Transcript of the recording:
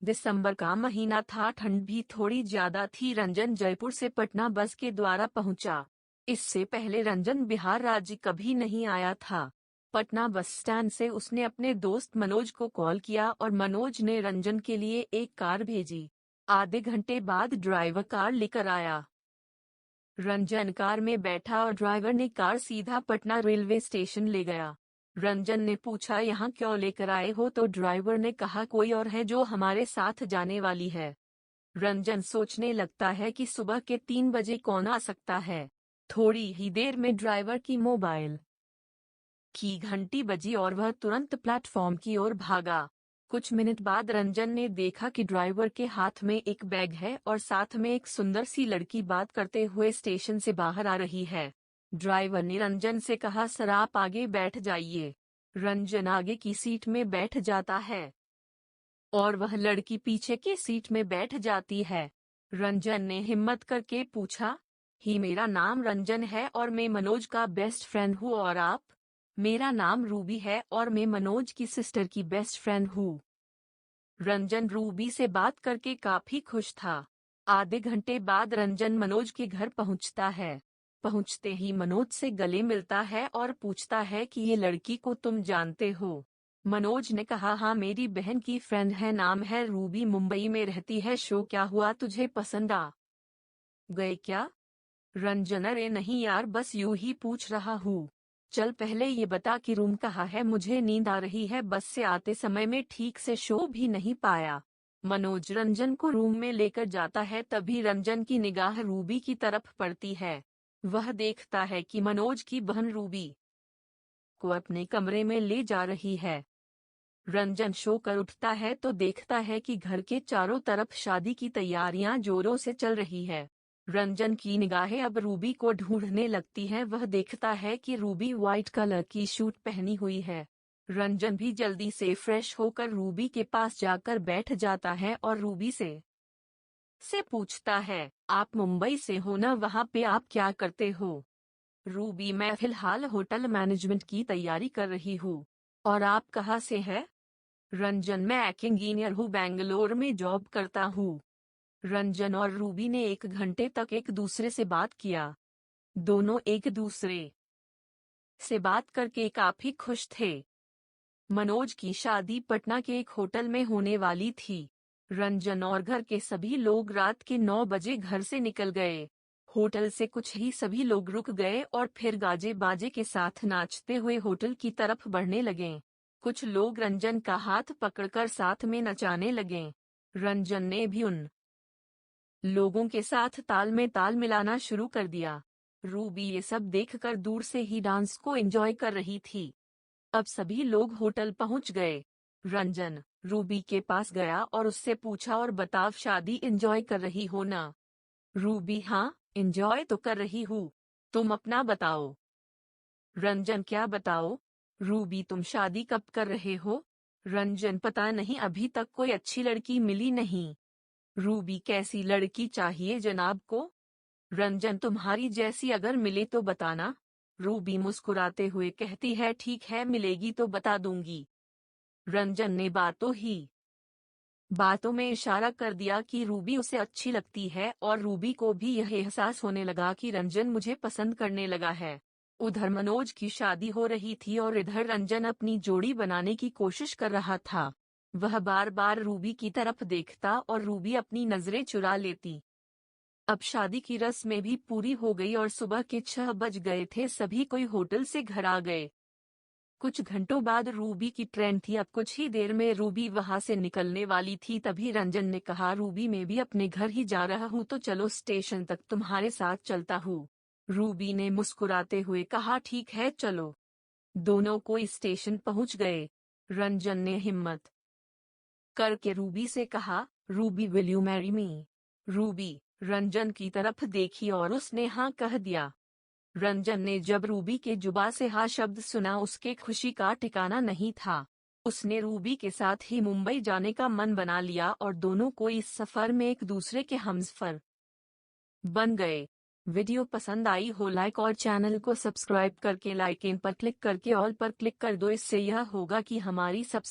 दिसंबर का महीना था, ठंड भी थोड़ी ज्यादा थी। रंजन जयपुर से पटना बस के द्वारा पहुंचा। इससे पहले रंजन बिहार राज्य कभी नहीं आया था। पटना बस स्टैंड से उसने अपने दोस्त मनोज को कॉल किया और मनोज ने रंजन के लिए एक कार भेजी। आधे घंटे बाद ड्राइवर कार लेकर आया। रंजन कार में बैठा और ड्राइवर ने कार सीधा पटना रेलवे स्टेशन ले गया। रंजन ने पूछा, यहाँ क्यों लेकर आए हो? तो ड्राइवर ने कहा, कोई और है जो हमारे साथ जाने वाली है। रंजन सोचने लगता है कि सुबह के 3 बजे कौन आ सकता है। थोड़ी ही देर में ड्राइवर की मोबाइल की घंटी बजी और वह तुरंत प्लेटफॉर्म की ओर भागा। कुछ मिनट बाद रंजन ने देखा कि ड्राइवर के हाथ में एक बैग है और साथ में एक सुंदर सी लड़की बात करते हुए स्टेशन से बाहर आ रही है। ड्राइवर ने रंजन से कहा, सर आप आगे बैठ जाइए। रंजन आगे की सीट में बैठ जाता है और वह लड़की पीछे की सीट में बैठ जाती है। रंजन ने हिम्मत करके पूछा, ही मेरा नाम रंजन है और मैं मनोज का बेस्ट फ्रेंड हूँ, और आप? मेरा नाम रूबी है और मैं मनोज की सिस्टर की बेस्ट फ्रेंड हूँ। रंजन रूबी से बात करके काफी खुश था। आधे घंटे बाद रंजन मनोज के घर पहुंचता है। पहुंचते ही मनोज से गले मिलता है और पूछता है कि ये लड़की को तुम जानते हो? मनोज ने कहा, हाँ मेरी बहन की फ्रेंड है, नाम है रूबी, मुंबई में रहती है। शो क्या हुआ, तुझे पसंद आ गए क्या? रंजन, अरे नहीं यार, बस यूं ही पूछ रहा हूँ। चल पहले ये बता कि रूम कहाँ है, मुझे नींद आ रही है, बस से आते समय में ठीक से शो भी नहीं पाया। मनोज रंजन को रूम में लेकर जाता है, तभी रंजन की निगाह रूबी की तरफ पड़ती है। वह देखता है कि मनोज की बहन रूबी को अपने कमरे में ले जा रही है। रंजन शो कर उठता है तो देखता है कि घर के चारों तरफ शादी की तैयारियां जोरों से चल रही है। रंजन की निगाहें अब रूबी को ढूंढने लगती हैं। वह देखता है कि रूबी व्हाइट कलर की सूट पहनी हुई है। रंजन भी जल्दी से फ्रेश होकर रूबी के पास जाकर बैठ जाता है और रूबी से पूछता है, आप मुंबई से हो ना? वहाँ पे आप क्या करते हो? रूबी, मैं फिलहाल होटल मैनेजमेंट की तैयारी कर रही हूँ। और आप कहाँ से हैं? रंजन, मैं एक इंजीनियर हूँ, बेंगलोर में जॉब करता हूँ। रंजन और रूबी ने 1 घंटे तक एक दूसरे से बात किया। दोनों एक दूसरे से बात करके काफी खुश थे। मनोज की शादी पटना के एक होटल में होने वाली थी। रंजन और घर के सभी लोग रात के 9 बजे घर से निकल गए। होटल से कुछ ही सभी लोग रुक गए और फिर गाजे बाजे के साथ नाचते हुए होटल की तरफ बढ़ने लगे। कुछ लोग रंजन का हाथ पकड़कर साथ में नचाने लगे। रंजन ने भी उन लोगों के साथ ताल में ताल मिलाना शुरू कर दिया। रूबी ये सब देखकर दूर से ही डांस को एंजॉय कर रही थी। अब सभी लोग होटल पहुंच गए। रंजन रूबी के पास गया और उससे पूछा, और बताओ, शादी एंजॉय कर रही हो ना? रूबी, हाँ एंजॉय तो कर रही हूँ, तुम अपना बताओ। रंजन, क्या बताओ? रूबी, तुम शादी कब कर रहे हो? रंजन, पता नहीं, अभी तक कोई अच्छी लड़की मिली नहीं। रूबी, कैसी लड़की चाहिए जनाब को? रंजन, तुम्हारी जैसी अगर मिले तो बताना। रूबी मुस्कुराते हुए कहती है, ठीक है, मिलेगी तो बता दूंगी। रंजन ने बातों में इशारा कर दिया कि रूबी उसे अच्छी लगती है और रूबी को भी यह एहसास होने लगा कि रंजन मुझे पसंद करने लगा है। उधर मनोज की शादी हो रही थी और इधर रंजन अपनी जोड़ी बनाने की कोशिश कर रहा था। वह बार बार रूबी की तरफ देखता और रूबी अपनी नजरें चुरा लेती। अब शादी की रस्में भी पूरी हो गई और सुबह के 6 बज गए थे। सभी कोई होटल से घर आ गए। कुछ घंटों बाद रूबी की ट्रेन थी। अब कुछ ही देर में रूबी वहां से निकलने वाली थी। तभी रंजन ने कहा, रूबी, मैं भी अपने घर ही जा रहा हूँ, तो चलो स्टेशन तक तुम्हारे साथ चलता हूँ। रूबी ने मुस्कुराते हुए कहा, ठीक है चलो। दोनों कोई स्टेशन पहुंच गए। रंजन ने हिम्मत करके रूबी से कहा, Ruby, will you marry me? Ruby Ranjan की तरफ देखी और उसने हाँ कह दिया। रंजन ने जब रूबी के जुबा से हाँ शब्द सुना, उसके खुशी का ठिकाना नहीं था। उसने रूबी के साथ ही मुंबई जाने का मन बना लिया और दोनों को इस सफर में एक दूसरे के हमसफर बन गए। वीडियो पसंद आई हो लाइक और चैनल को सब्सक्राइब करके लाइक इन पर क्लिक करके ऑल पर क्लिक कर दो। इससे यह होगा कि हमारी सबसे